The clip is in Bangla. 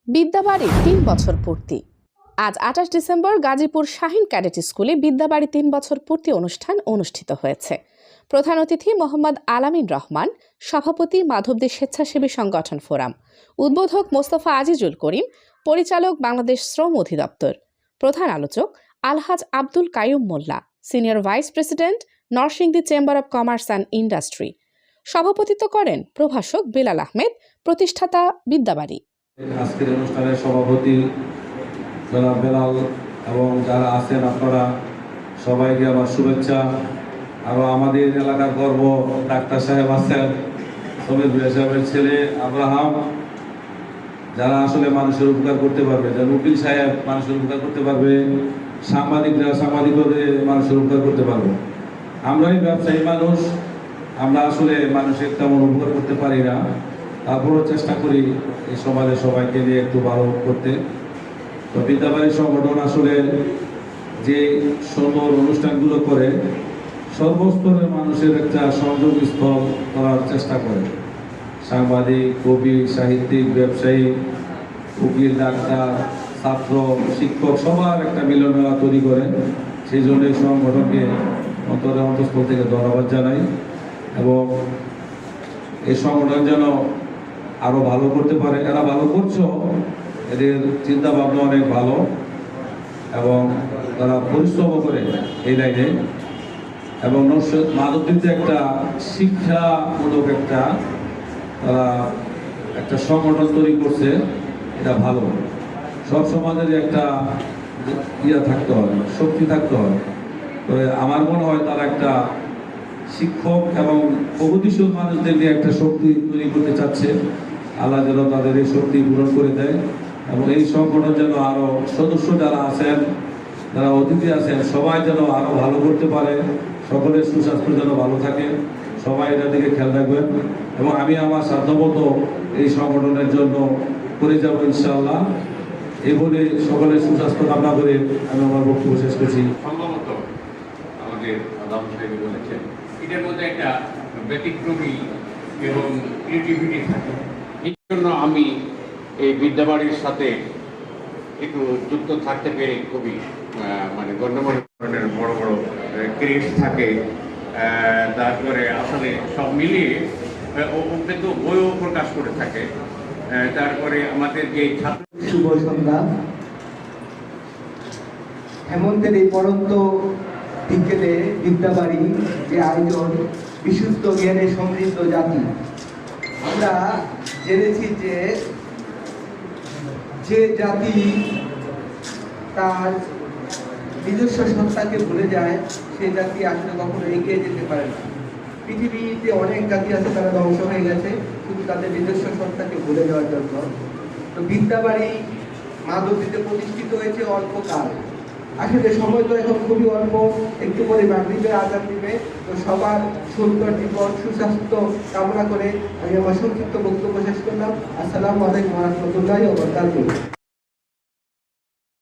বিদ্যাবাড়ি ৩ বছর পূর্তি। আজ ২৮ ডিসেম্বর গাজীপুর শাহীন ক্যাডেট স্কুলে বিদ্যাবাড়ি ৩ বছর পূর্তি অনুষ্ঠান অনুষ্ঠিত হয়েছে। প্রধান অতিথি মোহাম্মদ আলামিন রহমান, সভাপতি মাধবদী স্বেচ্ছাসেবী সংগঠন ফোরাম, উদ্বোধক মোস্তফা আজিজুল করিম, পরিচালক বাংলাদেশ শ্রম অধিদপ্তর, প্রধান আলোচক Alhaj Abdul Kaium Molla, senior vice president, Narsingdi chamber of commerce and industry. সভাপতিত্ব করেন প্রভাষক বেলাল আহমেদ, প্রতিষ্ঠাতা বিদ্যাবাড়ি। আজকের অনুষ্ঠানের সভাপতি জনাব বেলাল এবং যারা আছেন আপনারা সবাইকে আমার শুভেচ্ছা। আরও আমাদের এলাকার গর্ব ডাক্তার সাহেব আছেন, সমীর ভিয়া সাহেবের ছেলে আব্রাহাম, যারা আসলে মানুষের উপকার করতে পারবে, যারা উকিল সাহেব মানুষের উপকার করতে পারবে, সাংবাদিকরা সাংবাদিকদের মানুষের উপকার করতে পারবে। আমরাই ব্যবসায়ী মানুষ, আমরা আসলে মানুষের তেমন উপকার করতে পারি না, তারপরও চেষ্টা করি এই সমাজে সবাইকে নিয়ে একটু ভালো করতে। তো বিদ্যাবাড়ি সংগঠন আসলে যে সুন্দর অনুষ্ঠানগুলো করে সর্বস্তরের মানুষের একটা সংযোগ স্থল করার চেষ্টা করে। সাংবাদিক, কবি, সাহিত্যিক, ব্যবসায়ী, উকিল, ডাক্তার, ছাত্র, শিক্ষক সবার একটা মিলনমেলা তৈরি করে। সেই জন্য এই সংগঠনকে অন্তঃস্থল থেকে ধন্যবাদ জানাই এবং এই সংগঠন যেন আরো ভালো করতে পারে। এরা ভালো করছো, এদের চিন্তা ভাবনা অনেক ভালো এবং তারা পরিশ্রম করে এই লাইনে এবং মাধবদীতে একটা শিক্ষামূলক তারা একটা সংগঠন তৈরি করছে। এটা ভালো, সব সমাজের একটা থাকতে হবে, শক্তি থাকতে হবে। তবে আমার মনে হয় তারা একটা শিক্ষক এবং প্রগতিশীল মানুষদের নিয়ে একটা শক্তি তৈরি করতে চাচ্ছে। আল্লাহ যেন তাদের এই শক্তি পূরণ করে দেয় এবং এই সংগঠন যেন আরো সদস্য যারা আছেন, যারা অতিথি আছেন, সবাই যেন আরো ভালো করতে পারে, সকলের সুস্বাস্থ্য যেন ভালো থাকে। সবাই এটার দিকে খেয়াল রাখবেন এবং আমি আমার সাধ্যমতো এই সংগঠনের জন্য করে যাব ইনশাআল্লাহ। এই বলে সকলের সুস্বাস্থ্য কামনা করে আমি আমার বক্তব্য শেষ করছি। সম্ভবত আমাদের আদাম সাহেব বলেছেন এটার মধ্যে একটা ব্যতিক্রমী এবং ক্রিয়েটিভিটি থাকে। এই জন্য আমি এই বিদ্যাবাড়ির সাথে একটু যুক্ত থাকতে পেরে খুবই গণ্যমান্য ধরনের বড় বড় ক্রেজ থাকে। তারপরে আসলে সব মিলিয়ে ওকে তো বইও প্রকাশ করে থাকে। তারপরে আমাদের যে ছাত্র শুভ সন্ধ্যা। হেমন্তের এই পরন্ত বিকেলে বিদ্যাবাড়ি যে আয়োজন, বিশুদ্ধ জ্ঞানে সমৃদ্ধ জাতি। আমরা জেনেছি যে জাতি তার নিজস্ব সত্তাকে ভুলে যায়, সেই জাতি আসলে কখনো এগিয়ে যেতে পারে না। পৃথিবীতে অনেক জাতি আছে, তারা ধ্বংস হয়ে গেছে শুধু তাদের নিজস্ব সত্তাকে ভুলে যাওয়ার জন্য। তো বিদ্যাবাড়ি মাধবদীতে প্রতিষ্ঠিত হয়েছে অল্পকাল। আসলে সময় তো এখন খুবই অল্প, একটু পরে মাগরিবের আযান দিবে। তো সবার সুন্দর জীবন, সুস্বাস্থ্য কামনা করে আমি আমার সংক্ষিপ্ত বক্তব্য শেষ করলাম। আসসালামু আলাইকুম ওয়া রাহমাতুল্লাহি ওয়া বারাকাতুহু।